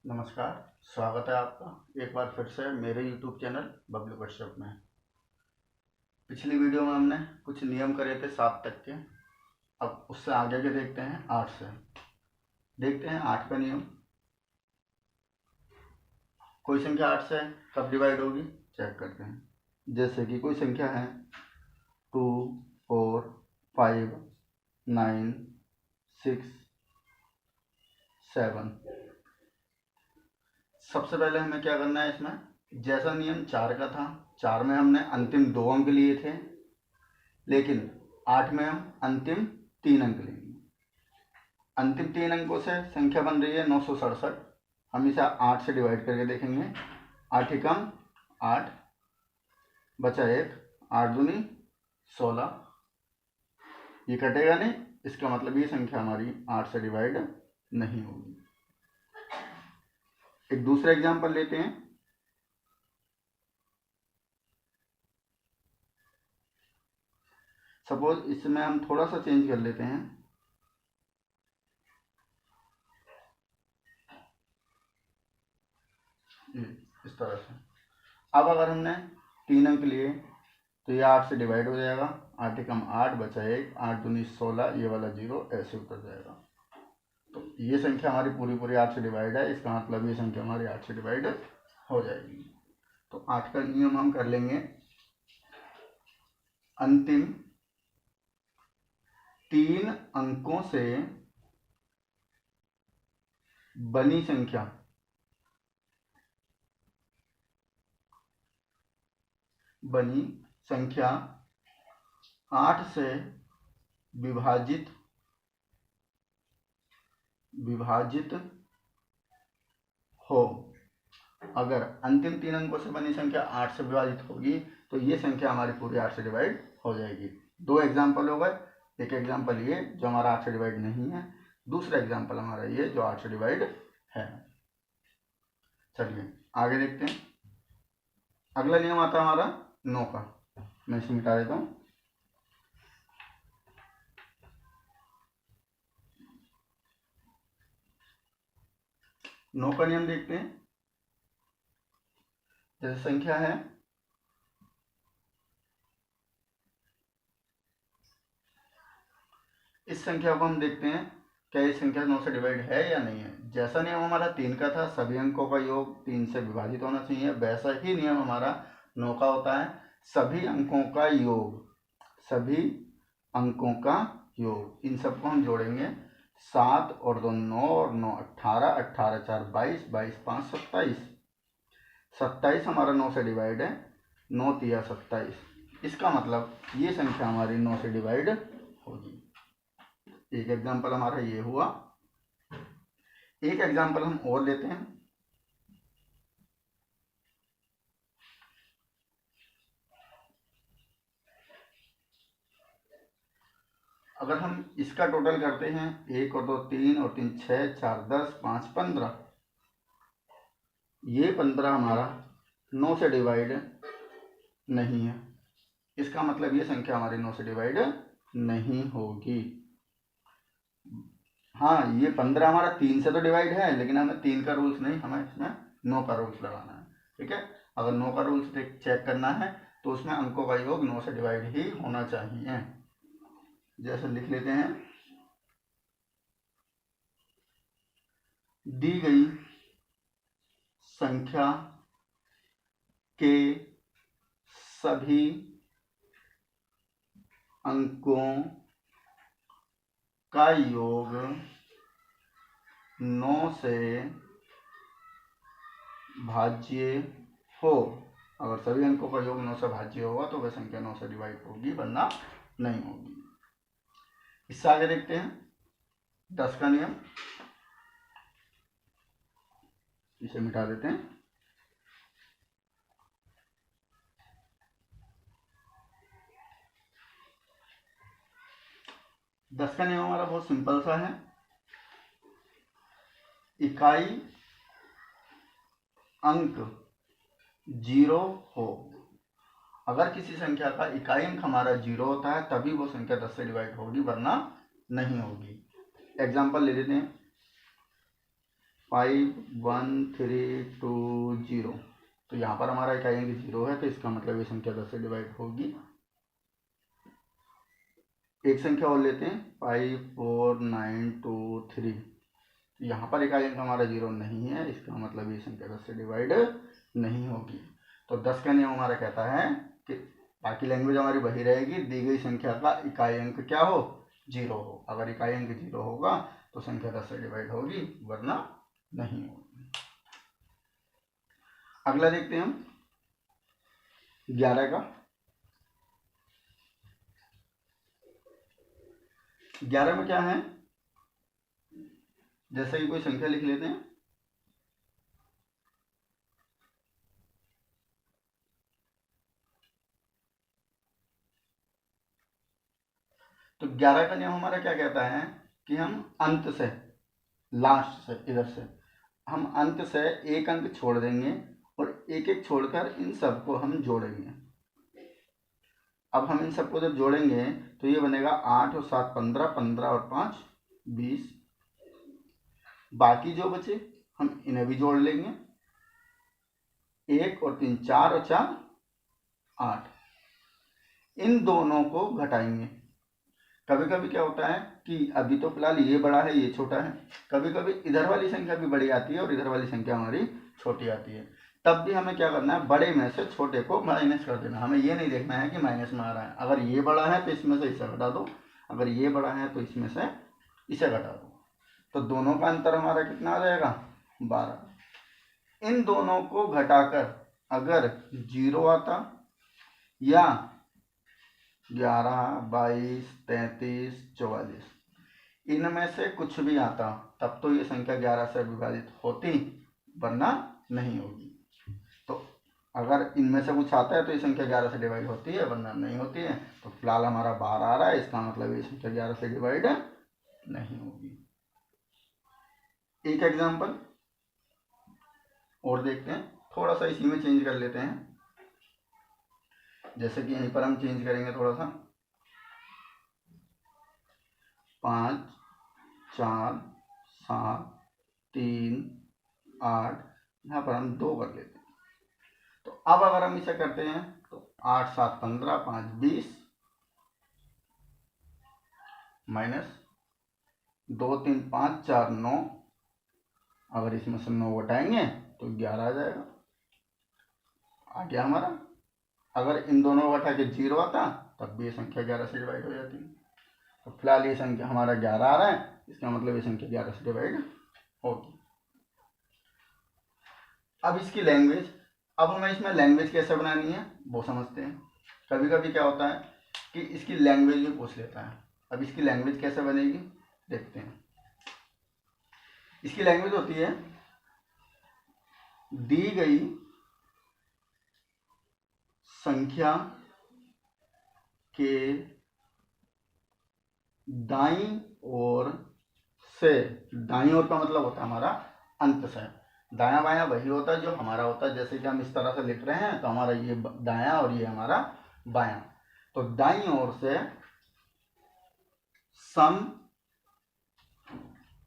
नमस्कार। स्वागत है आपका एक बार फिर से मेरे YouTube चैनल बबलू कश्यप में। पिछली वीडियो में हमने कुछ नियम करे थे 7 तक के। अब उससे आगे के देखते हैं 8 से। देखते हैं 8 का नियम। कोई संख्या 8 से कब डिवाइड होगी चेक करते हैं। जैसे कि कोई संख्या है 2, 4, 5, 9, 6, 7। सबसे पहले हमें क्या करना है इसमें, जैसा नियम 4 का था, 4 में हमने अंतिम 2 अंक लिए थे, लेकिन 8 में हम अंतिम 3 अंक लेंगे। अंतिम 3 अंकों से संख्या बन रही है 967। हम इसे 8 से डिवाइड करके देखेंगे। 8 एकम 8, बचा 1, 8 दूनी 16। ये कटेगा नहीं, इसका मतलब ये संख्या हमारी 8 से डिवाइड नहीं होगी। एक दूसरा एग्जाम्पल लेते हैं। सपोज इसमें हम थोड़ा सा चेंज कर लेते हैं। इस तरह से। अब अगर हमने 3 अंक लिए तो ये 8 से डिवाइड हो जाएगा। 8 एकम 8, बचा 1, 8 दूनी 16, ये वाला 0 ऐसे उतर जाएगा। तो ये संख्या हमारी पूरी 8 से डिवाइड है। इसका मतलब ये संख्या हमारी 8 से डिवाइड हो जाएगी। तो 8 का नियम हम कर लेंगे। अंतिम 3 अंकों से बनी संख्या बनी संख्या 8 से विभाजित हो। अगर अंतिम 3 अंकों से बनी संख्या 8 से विभाजित होगी तो ये संख्या हमारी पूरी 8 से डिवाइड हो जाएगी। 2 एग्जाम्पल हो गए। एक एग्जाम्पल ये जो हमारा 8 से डिवाइड नहीं है, दूसरा एग्जाम्पल हमारा ये जो 8 से डिवाइड है। चलिए आगे देखते हैं। अगला नियम आता है हमारा 9 का। मैं इसे मिटा देता हूँ। नौ का नियम देखते हैं। जैसे संख्या है इस संख्या को हम देखते हैं क्या ये संख्या 9 से डिवाइड है या नहीं है। जैसा नियम हमारा 3 का था, सभी अंकों का योग 3 से विभाजित होना चाहिए, वैसा ही नियम हमारा 9 का होता है। सभी अंकों का योग इन सबको हम जोड़ेंगे। 7 और 2 9 और 9 18, 18 4 22, 22 5 27। 27 हमारा 9 से डिवाइड है। 9 तिया 27। इसका मतलब ये संख्या हमारी 9 से डिवाइड होगी। एक एग्जाम्पल हमारा ये हुआ। एक एग्जाम्पल हम और लेते हैं। अगर हम इसका टोटल करते हैं, 1 और 2 3 और 3 6, 4 10, 5 15। ये 15 हमारा 9 से डिवाइड नहीं है। इसका मतलब ये संख्या हमारी 9 से डिवाइड नहीं होगी। हाँ, ये 15 हमारा 3 से तो डिवाइड है, लेकिन हमें 3 का रूल्स नहीं, हमें इसमें 9 का रूल्स लगाना है। ठीक है। अगर 9 का रूल्स चेक करना है तो उसमें अंकों का योग 9 से डिवाइड ही होना चाहिए। जैसे लिख लेते हैं, दी गई संख्या के सभी अंकों का योग 9 से भाज्य हो। अगर सभी अंकों का योग 9 से भाज्य होगा तो वह संख्या 9 से डिवाइड होगी, वरना नहीं होगी। इससे आगे देखते हैं 10 का नियम। इसे मिटा देते हैं। दस का नियम हमारा बहुत सिंपल सा है। इकाई अंक 0 हो। अगर किसी संख्या का इकाई अंक हमारा 0 होता है तभी वो संख्या 10 से डिवाइड होगी, वरना नहीं होगी। एग्जाम्पल ले लेते हैं। 51320। तो यहाँ पर हमारा इकाई अंक 0 है, तो इसका मतलब ये संख्या 10 से डिवाइड होगी। एक संख्या और लेते हैं 54923। यहाँ पर इकाई अंक हमारा 0 नहीं है, इसका मतलब ये संख्या 10 से डिवाइड नहीं होगी। तो 10 का नियम हमारा कहता है कि बाकी लैंग्वेज हमारी वही रहेगी, दी गई संख्या का इकाई अंक क्या हो, 0 हो। अगर इकाई अंक 0 होगा तो संख्या 10 से डिवाइड होगी, वरना नहीं होगी। अगला देखते हैं हम 11 का। 11 में क्या है, जैसे कि कोई संख्या लिख लेते हैं। तो 11 का नियम हमारा क्या कहता है कि हम अंत से, लास्ट से, इधर से हम अंत से एक अंक छोड़ देंगे और एक एक छोड़कर इन सबको हम जोड़ेंगे। अब हम इन सबको जब जोड़ेंगे तो ये बनेगा 8 और 7 15, 15 और 5 20। बाकी जो बचे हम इन्हें भी जोड़ लेंगे, 1 और 3 4 और 4 8। इन दोनों को घटाएंगे। कभी कभी क्या होता है कि अभी तो फिलहाल ये बड़ा है ये छोटा है, कभी कभी इधर वाली संख्या भी बड़ी आती है और इधर वाली संख्या हमारी छोटी आती है। तब भी हमें क्या करना है, बड़े में से छोटे को माइनस कर देना। हमें ये नहीं देखना है कि माइनस में आ रहा है। अगर ये बड़ा है तो इसमें से इसे घटा दो, अगर ये बड़ा है तो इसमें से इसे घटा दो। तो दोनों का अंतर हमारा कितना आ जाएगा, 12। इन दोनों को घटाकर अगर 0 आता या 11 22 33 44 इनमें से कुछ भी आता, तब तो ये संख्या 11 से विभाजित होती, वरना नहीं होगी। तो अगर इनमें से कुछ आता है तो ये संख्या 11 से डिवाइड होती है, वरना नहीं होती है। तो फिलहाल हमारा 12 आ रहा है, इसका मतलब ये संख्या 11 से डिवाइड नहीं होगी। एक एग्जाम्पल और देखते हैं, थोड़ा सा इसी में चेंज कर लेते हैं। जैसे कि यहीं पर हम चेंज करेंगे थोड़ा सा, 5 4 7 3 8, यहाँ पर हम 2 कर लेते हैं। तो अब अगर हम इसे करते हैं तो 8 7 15 5 20 माइनस 2 3 5 4 9। अगर इसमें से 9 घटाएंगे तो 11 आ जाएगा, आ गया हमारा। अगर इन दोनों को घटा के 0 आता तब भी ये संख्या 11 से डिवाइड हो जाती है। तो फिलहाल ये संख्या हमारा 11 आ रहा है, इसका मतलब ये संख्या 11 से डिवाइड होगी। अब इसकी लैंग्वेज, अब हमें इसमें लैंग्वेज कैसे बनानी है वो समझते हैं। कभी कभी क्या होता है कि इसकी लैंग्वेज भी पूछ लेता है। अब इसकी लैंग्वेज कैसे बनेगी देखते हैं। इसकी लैंग्वेज होती है, दी गई संख्या के दाईं ओर से, दाईं ओर का मतलब होता है हमारा अंत से। दायां बायां वही होता है जो हमारा होता है। जैसे कि हम इस तरह से लिख रहे हैं तो हमारा ये दायां और ये हमारा बायां। तो दाईं ओर से सम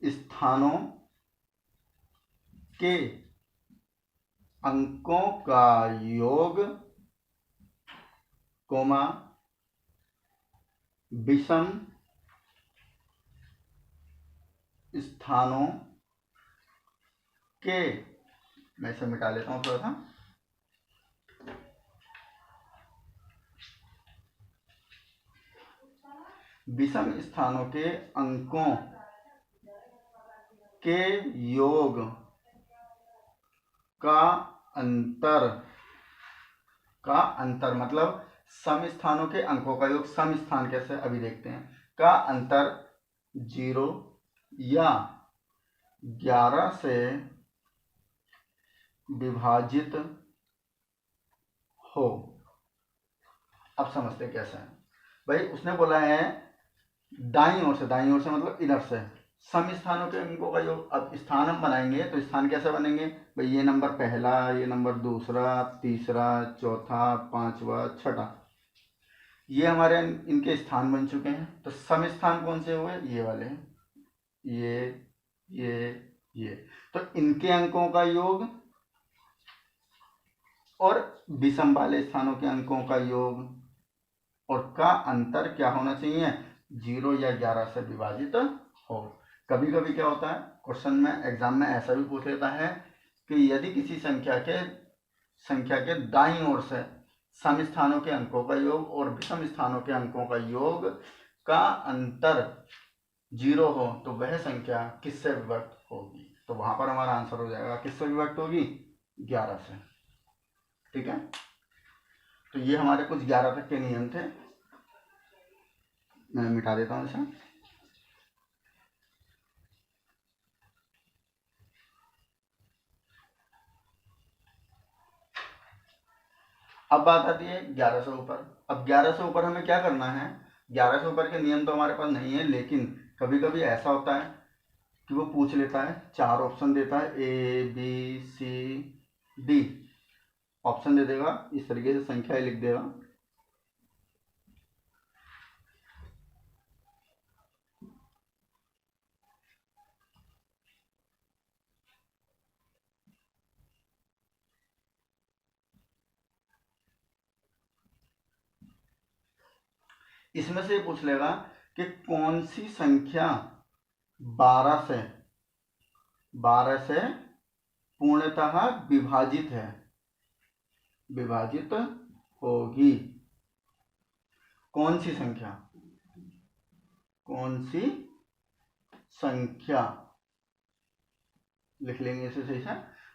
स्थानों के अंकों का योग, कोमा विषम स्थानों के, मैं इसे मिटा लेता हूं थोड़ा सा, विषम स्थानों के अंकों के योग का अंतर, का अंतर मतलब सम स्थानों के अंकों का योग, सम स्थान कैसे अभी देखते हैं, का अंतर 0 या 11 से विभाजित हो। अब समझते कैसे हैं भाई। उसने बोला है दाईं ओर से, दाईं ओर से मतलब इधर से सम स्थानों के अंकों का योग। अब स्थान हम बनाएंगे तो स्थान कैसे बनेंगे भाई, ये नंबर पहला, ये नंबर दूसरा, तीसरा, चौथा, पांचवा, छठा, ये हमारे इनके स्थान बन चुके हैं। तो सम स्थान कौन से हुए, ये वाले, ये ये, तो इनके अंकों का योग और विषम वाले स्थानों के अंकों का योग और का अंतर क्या होना चाहिए, 0 या 11 से विभाजित हो। कभी कभी क्या होता है क्वेश्चन में, एग्जाम में ऐसा भी पूछ लेता है कि यदि किसी संख्या के दाईं ओर से सम स्थानों के अंकों का योग और विषम स्थानों के अंकों का योग का अंतर 0 हो तो वह संख्या किससे विभक्त होगी। तो वहां पर हमारा आंसर हो जाएगा किससे विभक्त होगी, 11 से। ठीक है, तो ये हमारे कुछ 11 तक के नियम थे। मैं मिटा देता हूँ इसे। अब बात आती है 11 से ऊपर। अब 11 से ऊपर हमें क्या करना है, 11 से ऊपर के नियम तो हमारे पास नहीं है, लेकिन कभी कभी ऐसा होता है कि वो पूछ लेता है, 4 ऑप्शन देता है, A B C D option दे देगा, इस तरीके से संख्या लिख देगा। इसमें से पूछ लेगा कि कौन सी संख्या 12 से पूर्णतः विभाजित है, विभाजित होगी। कौन सी संख्या लिख लेंगे इसे सही से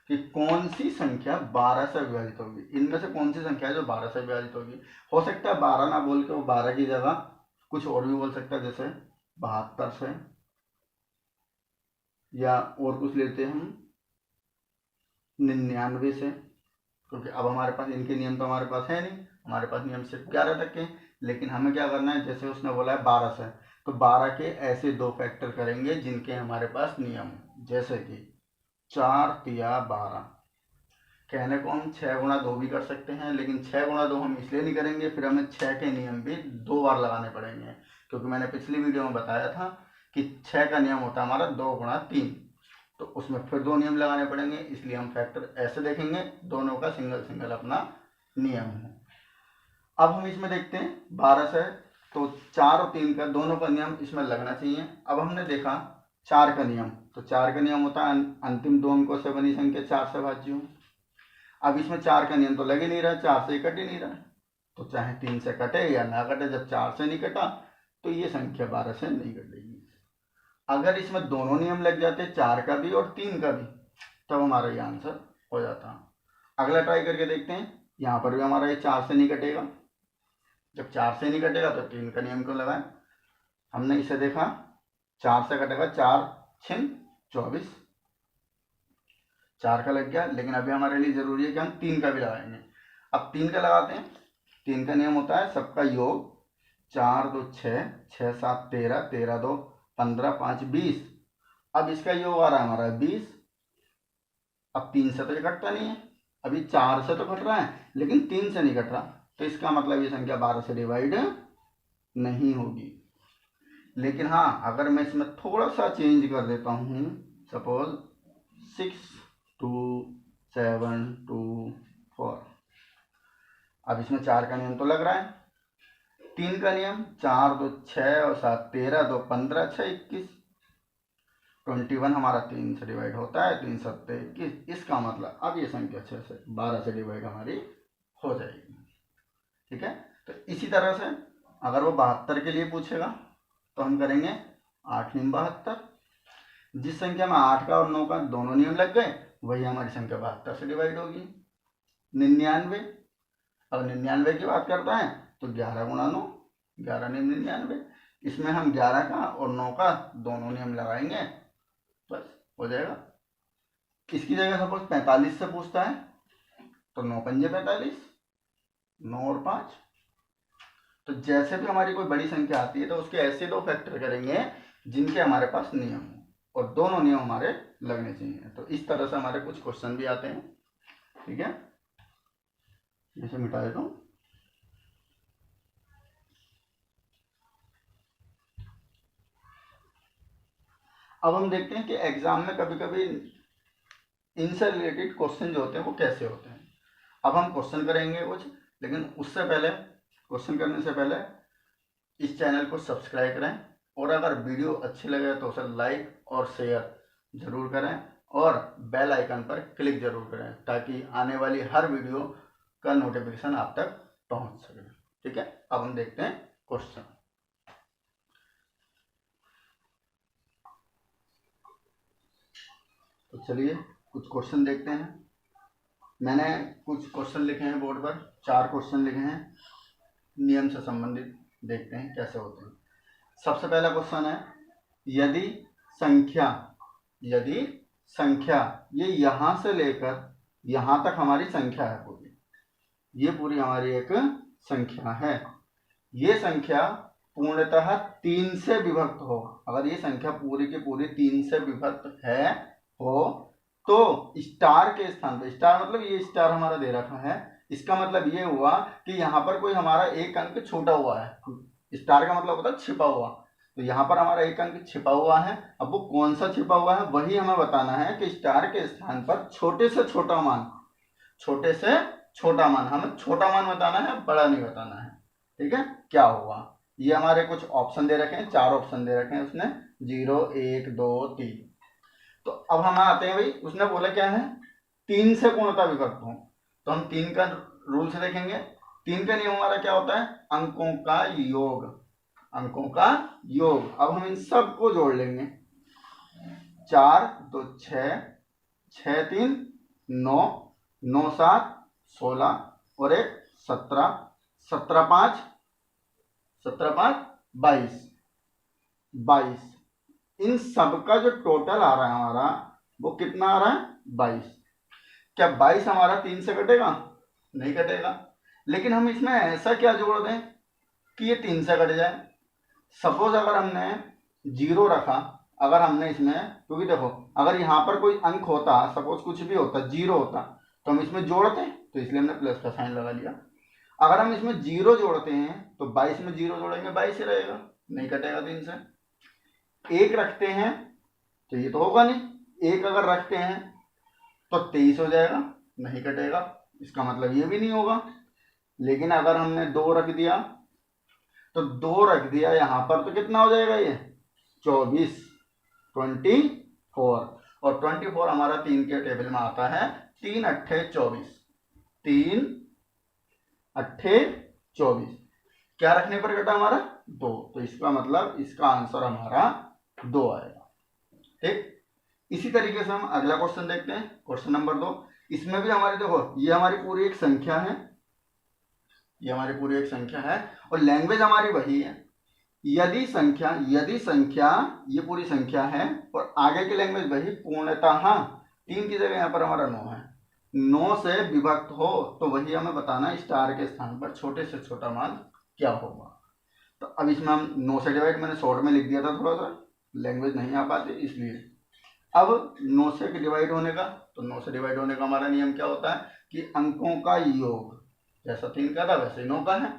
कि कौन सी संख्या 12 से विभाजित होगी। इनमें से कौन सी संख्या है जो 12 से विभाजित होगी। हो सकता है 12 ना बोल के वो 12 की जगह कुछ और भी बोल सकता है, जैसे 72 से, या और कुछ लेते हैं हम 99 से, क्योंकि अब हमारे पास इनके नियम तो हमारे पास है नहीं, हमारे पास नियम सिर्फ 11 तक के। लेकिन हमें क्या करना है, जैसे उसने बोला है 12 से, तो 12 के ऐसे 2 फैक्टर करेंगे जिनके हमारे पास नियम है, जैसे कि 4 तिया 12। कहने को हम 6 गुणा 2 भी कर सकते हैं, लेकिन 6 गुणा 2 हम इसलिए नहीं करेंगे, फिर हमें 6 के नियम भी 2 बार लगाने पड़ेंगे, क्योंकि मैंने पिछली वीडियो में बताया था कि 6 का नियम होता है हमारा 2 गुणा 3, तो उसमें फिर 2 नियम लगाने पड़ेंगे, इसलिए हम फैक्टर ऐसे देखेंगे, दोनों का सिंगल सिंगल अपना नियम है। अब हम इसमें देखते हैं 12 से, तो 4 और 3 का दोनों का नियम इसमें लगना चाहिए। अब हमने देखा 4 का नियम, तो 4 का नियम होता है अंतिम 2 अंकों से बनी संख्या 4 से भाज्य हो। अब इसमें 4 का नियम तो लग ही नहीं रहा, 4 से कट ही नहीं रहा, तो चाहे 3 से कटे या ना कटे, जब 4 से नहीं कटा तो ये संख्या 12 से नहीं कटेगी। अगर इसमें दोनों नियम लग जाते, 4 का भी और 3 का भी, तब हमारा ये आंसर हो जाता। अगला ट्राई करके देखते हैं, यहाँ पर भी हमारा ये 4 से नहीं कटेगा। जब 4 से नहीं कटेगा तो 3 का नियम क्यों लगाए। हमने इसे देखा 4 से कटेगा, 4 6 24, 4 का लग गया, लेकिन अभी हमारे लिए जरूरी है कि हम 3 का भी लगाएंगे। अब 3 का लगाते हैं। 3 का नियम होता है सबका योग, 4 2 6, 6 7 13, 13 2 15, 5 20। अब इसका योग आ रहा है हमारा 20। अब 3 से तो ये कटता नहीं है, अभी 4 से तो कट रहा है लेकिन 3 से नहीं कट रहा, तो इसका मतलब ये संख्या 12 से डिवाइड नहीं होगी। लेकिन हाँ, अगर मैं इसमें थोड़ा सा चेंज कर देता हूँ, सपोज 6 2 7 2 4, अब इसमें 4 का नियम तो लग रहा है। 3 का नियम, 4 2 6 और 7 13, 2 15, 6 21, 21 हमारा 3 से डिवाइड होता है, 3 7 21। इसका मतलब अब ये संख्या 6 से 12 से डिवाइड हमारी हो जाएगी। ठीक है, तो इसी तरह से अगर वो 72 के लिए पूछेगा तो हम करेंगे 8 9 72। जिस संख्या में 8 का और 9 का दोनों नियम लग गए, वही हमारी संख्या 72 से डिवाइड होगी। 99, अब 99 की बात करता है तो 11 गुणा 9, 11 9 99। इसमें हम 11 का और 9 का दोनों नियम लगाएंगे, बस हो जाएगा। इसकी जगह सपोज 45 से पूछता है तो 9 पंजे 45, 9 और 5। तो जैसे भी हमारी कोई बड़ी संख्या आती है तो उसके ऐसे 2 फैक्टर करेंगे जिनके हमारे पास नियम हो और दोनों नियम हमारे लगने चाहिए। तो इस तरह से हमारे कुछ क्वेश्चन भी आते हैं। ठीक है, इसे मिटा देता हूँ। अब हम देखते हैं कि एग्जाम में कभी कभी इनसे रिलेटेड क्वेश्चन जो होते हैं वो कैसे होते हैं। अब हम क्वेश्चन करेंगे कुछ, लेकिन उससे पहले, क्वेश्चन करने से पहले इस चैनल को सब्सक्राइब करें, और अगर वीडियो अच्छी लगे तो उसे लाइक और शेयर जरूर करें, और बेल आइकन पर क्लिक जरूर करें, ताकि आने वाली हर वीडियो का नोटिफिकेशन आप तक पहुंच सके। ठीक है, अब हम देखते हैं क्वेश्चन। तो चलिए कुछ क्वेश्चन देखते हैं। मैंने कुछ क्वेश्चन लिखे हैं बोर्ड पर, 4 क्वेश्चन लिखे हैं नियम से संबंधित। देखते हैं कैसे होते हैं। सबसे पहला क्वेश्चन है, यदि संख्या ये यहां से लेकर यहां तक हमारी संख्या है पूरी, ये पूरी हमारी एक संख्या है, ये संख्या पूर्णतः 3 से विभक्त हो, अगर ये संख्या पूरी की पूरी 3 से विभक्त है हो, तो स्टार के स्थान पर, स्टार मतलब ये स्टार हमारा दे रखा है, इसका मतलब ये हुआ कि यहाँ पर कोई हमारा एक अंक छूटा हुआ है। स्टार का मतलब होता है छिपा हुआ, तो यहाँ पर हमारा एक अंक छिपा हुआ है। अब वो कौन सा छिपा हुआ है वही हमें बताना है कि स्टार के स्थान पर छोटे से छोटा मान, छोटे से छोटा मान, हमें छोटा मान बताना है, बड़ा नहीं बताना है। ठीक है, क्या होगा, ये हमारे कुछ ऑप्शन दे रखे हैं, 4 ऑप्शन दे रखे हैं उसने, 0, 1, 2, 3। तो अब हम आते हैं भाई, उसने बोला क्या है, 3 से पूर्णता विभक्त हो, तो हम 3 का रूल से देखेंगे। 3 का नियम हमारा क्या होता है, अंकों का योग, अंकों का योग। अब हम इन सब को जोड़ लेंगे, 4 2 6, 6 3 9, 9 7 16 और 1 17, 17 5 22, 22। इन सब का जो टोटल आ रहा है हमारा, वो कितना आ रहा है, 22। क्या 22 हमारा 3 से कटेगा, नहीं कटेगा, लेकिन हम इसमें ऐसा क्या जोड़ दें कि ये 3 से कट जाए। सपोज अगर हमने 0 रखा, अगर हमने इसमें, क्योंकि देखो अगर यहाँ पर कोई अंक होता, सपोज कुछ भी होता, 0 होता, तो हम इसमें जोड़ते, तो इसलिए हमने प्लस का साइन लगा लिया। अगर हम इसमें 0 जोड़ते हैं तो 22 में 0 जोड़ेंगे 22 ही रहेगा, नहीं कटेगा 3 से। 1 रखते हैं तो ये तो होगा नहीं, 1 अगर रखते हैं तो 23 हो जाएगा, नहीं कटेगा, इसका मतलब ये भी नहीं होगा। लेकिन अगर हमने 2 रख दिया, तो 2 रख दिया यहाँ पर, तो कितना हो जाएगा ये, 24, 24। और 24 हमारा 3 के टेबल में आता है, 3 अट्ठे 24, 3 अट्ठे 24। क्या रखने पर कटा हमारा, 2, तो इसका मतलब इसका आंसर हमारा 2 आएगा। ठीक, इसी तरीके से हम अगला क्वेश्चन देखते हैं, क्वेश्चन नंबर 2। इसमें भी हमारी, देखो ये हमारी पूरी एक संख्या है, ये हमारी पूरी एक संख्या है, और लैंग्वेज हमारी वही है। यदि संख्या ये पूरी संख्या है, और आगे की लैंग्वेज वही, पूर्णतः 3 की जगह यहाँ पर हमारा 9 है, 9 से विभक्त हो, तो वही हमें बताना, स्टार के स्थान पर छोटे से छोटा मान क्या होगा। तो अब इसमें हम 9 से डिवाइड, मैंने शॉर्ट में लिख दिया था, थोड़ा सा लैंग्वेज नहीं आ पाती इसलिए। अब 9 से डिवाइड होने का, तो 9 से डिवाइड होने का हमारा नियम क्या होता है कि अंकों का योग, जैसा 3 का था वैसे 9 का है,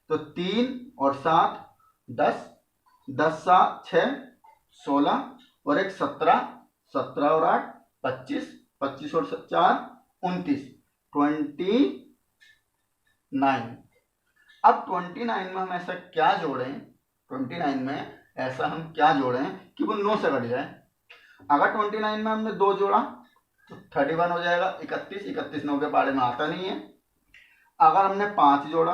तो 3 और 7 10, 10 7 6 16 और 1 17, 17 और 8 25, 25 और 4 29, 29। अब 29 में हम ऐसा क्या जोड़ें, 29 में ऐसा हम क्या जोड़ें कि वो 9 से कट जाए। अगर 29 में हमने 2 जोड़ा तो 31 हो जाएगा, 31, 31 9 के पाड़े में आता नहीं है। अगर हमने 5 जोड़ा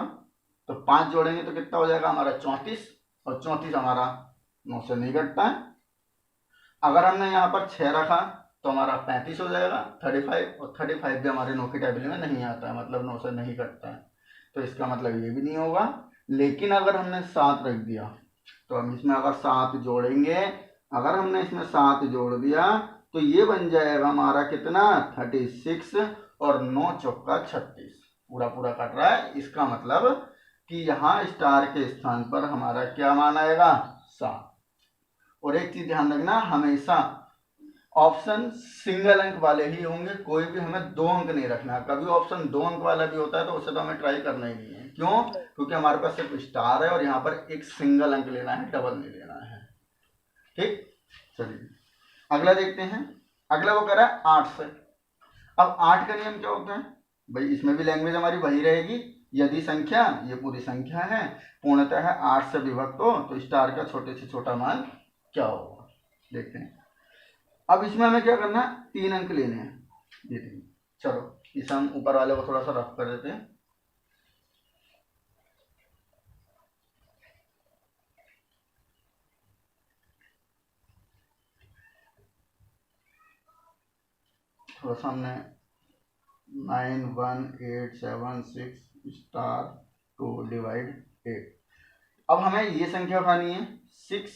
तो 5 जोड़ेंगे तो कितना हो जाएगा हमारा, 34, और 34 हमारा 9 से नहीं घटता है। अगर हमने यहाँ पर 6 रखा तो हमारा 35 हो जाएगा, 35, और 35 भी हमारे 9 की टेबल में नहीं आता है, मतलब 9 से नहीं घटता है, तो इसका मतलब ये भी नहीं होगा। लेकिन अगर हमने 7 रख दिया, तो हम इसमें अगर 7 जोड़ेंगे, अगर हमने इसमें 7 जोड़ दिया तो ये बन जाएगा हमारा कितना, 36, और 9 चौका 36, पूरा पूरा कट रहा है। इसका मतलब कि यहाँ स्टार के स्थान पर हमारा क्या मान आएगा, 7। और एक चीज ध्यान रखना, हमेशा ऑप्शन सिंगल अंक वाले ही होंगे, कोई भी हमें 2 अंक नहीं रखना। कभी ऑप्शन 2 अंक वाला भी होता है तो उसे तो हमें ट्राई करना ही नहीं है। क्यों, क्योंकि हमारे पास सिर्फ स्टार है और यहाँ पर एक सिंगल अंक लेना है, डबल नहीं लेना है। ठीक, चलिए अगला देखते हैं। अगला वो करा है 8 से। अब 8 का नियम क्या होता है भाई, इसमें भी लैंग्वेज हमारी वही रहेगी। यदि संख्या, ये पूरी संख्या है, पूर्णतः 8 से विभक्त हो तो स्टार का छोटे से छोटा मान क्या होगा, देखते हैं। अब इसमें हमें क्या करना है, 3 अंक लेने हैं। ये 3, चलो इसे हम ऊपर वाले को थोड़ा सा रफ कर देते हैं। थोड़ा सा हमने 9 1 8 7 6 स्टार 2 डिवाइड 8। अब हमें ये संख्या उठानी है 6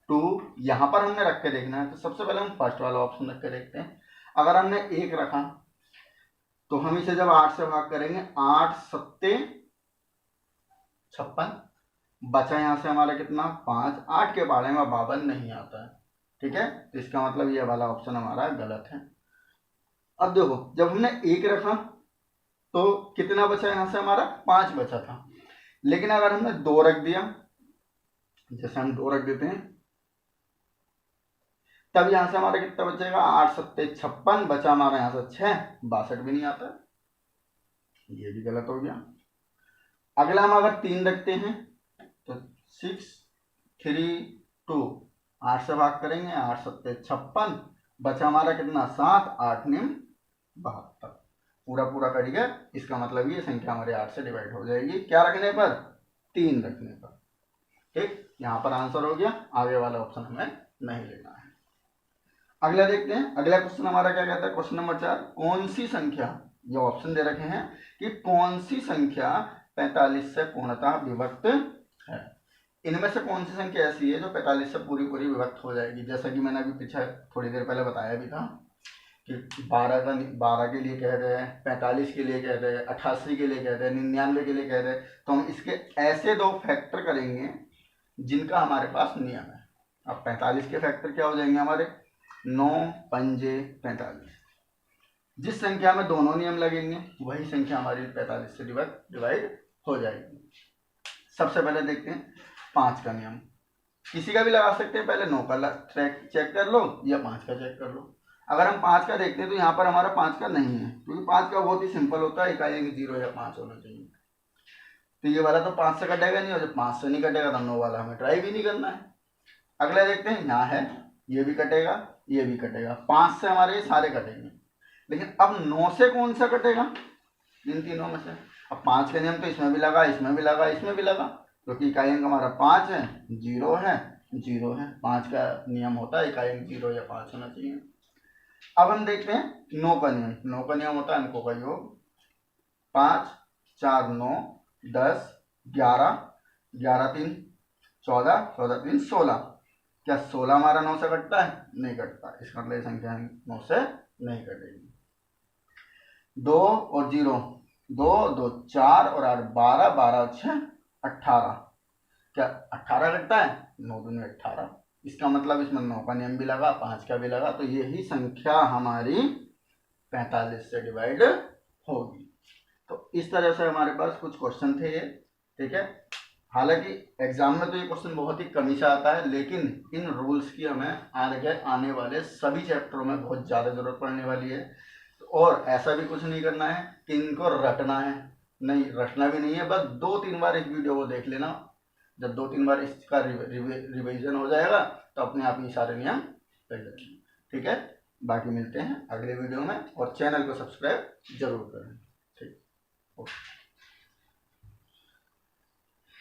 2, यहाँ पर हमने रख के देखना है। तो सबसे पहले हम फर्स्ट वाला ऑप्शन रख के देखते हैं। अगर हमने 1 रखा तो हम इसे जब 8 से भाग करेंगे, 8 सत्ते 56, बचा यहाँ से हमारा कितना 5। 8 के बारे में 52 नहीं आता है, ठीक है। तो इसका मतलब ये वाला ऑप्शन हमारा गलत है। अब देखो जब हमने 1 रखा तो कितना बचा यहाँ से हमारा 5 बचा था। लेकिन अगर हमने 2 रख दिया, जैसे हम 2 रख देते हैं, तब यहां से हमारा कितना बचेगा 8 सत्ते 56, बचा हमारा यहाँ से 6, 62 भी नहीं आता, ये भी गलत हो गया। अगला हम अगर 3 रखते हैं तो 6 3 2, 8 से भाग करेंगे, 8 सत्ते 56, बचा हमारा कितना 7, 8 निम 72, पूरा पूरा करिएगा। इसका मतलब ये संख्या हमारे 8 से डिवाइड हो जाएगी, क्या रखने पर, 3 रखने पर, ठीक। यहाँ पर आंसर हो गया, आगे वाला ऑप्शन हमें नहीं लेना है। अगला देखते हैं। अगला क्वेश्चन हमारा क्या कहता है, क्वेश्चन नंबर 4, कौन सी संख्या, ये ऑप्शन दे रखे हैं कि कौन सी संख्या 45 से पूर्णतः विभक्त है। इनमें से कौन सी संख्या ऐसी है जो 45 से पूरी पूरी विभक्त हो जाएगी। जैसा कि मैंने अभी पीछे थोड़ी देर पहले बताया भी था कि 12 के लिए कह रहे हैं, 45 के लिए कह रहे हैं, 88 के लिए कह रहे हैं, 99 के लिए कह रहे हैं। तो हम इसके ऐसे 2 फैक्टर करेंगे जिनका हमारे पास नियम है। अब 45 के फैक्टर क्या हो जाएंगे हमारे, 9 पंजे 45। जिस संख्या में दोनों नियम लगेंगे वही संख्या हमारी 45 से डिवाइड हो जाएगी। सबसे पहले देखते हैं 5 का नियम। किसी का भी लगा सकते हैं, पहले 9 का चेक कर लो या 5 का चेक कर लो। अगर हम 5 का देखते हैं तो यहाँ पर हमारा 5 का नहीं है, क्योंकि 5 का बहुत ही सिंपल होता है, इकाई 0 या 5 होना चाहिए। तो ये वाला तो 5 से कटेगा नहीं, और जब 5 से नहीं कटेगा तो 9 वाला हमें ट्राई भी नहीं करना है। अगला देखते हैं, यहाँ है, ये भी कटेगा, ये भी कटेगा, 5 से हमारे ये सारे कटेंगे। लेकिन अब 9 से कौन सा कटेगा, इन तीनों में से। अब 5 का नियम तो इसमें भी लगा, इसमें भी लगा, इसमें भी लगा, क्योंकि इकाई अंक हमारा 5 है, 0 है, 0 है। 5 का नियम होता है इकाई अंक 0 या 5 होना चाहिए। अब हम देखते हैं 9 का नियम। 9 का नियम होता है अंकों का योग, 5 4 9 10 11, 11 3 14, 14 3 16। क्या 16 हमारा 9 से कटता है, नहीं कटता। इसका मतलब संख्या 9 से नहीं कटेगी। 2 और 0, 2 2 4 और 8 12, 12 और 6 18। क्या 18 कटता है, 9 दूनी 18। इसका मतलब इसमें 9 का नियम भी लगा, 5 का भी लगा, तो यही संख्या हमारी 45 से डिवाइड होगी। तो इस तरह से हमारे पास कुछ क्वेश्चन थे ये, ठीक है। हालांकि एग्जाम में तो ये क्वेश्चन बहुत ही कम ही से आता है, लेकिन इन रूल्स की हमें आने वाले सभी चैप्टरों में बहुत ज़्यादा ज़रूरत पड़ने वाली है। और ऐसा भी कुछ नहीं करना है कि इनको रटना है, नहीं रटना भी नहीं है, बस 2-3 बार इस वीडियो को देख लेना। जब 2-3 बार इसका रिवीजन हो जाएगा तो अपने आप ही सारे नियम लग जाएंगे, ठीक है। बाकी मिलते हैं अगले वीडियो में, और चैनल को सब्सक्राइब जरूर करें, ठीक। ओके।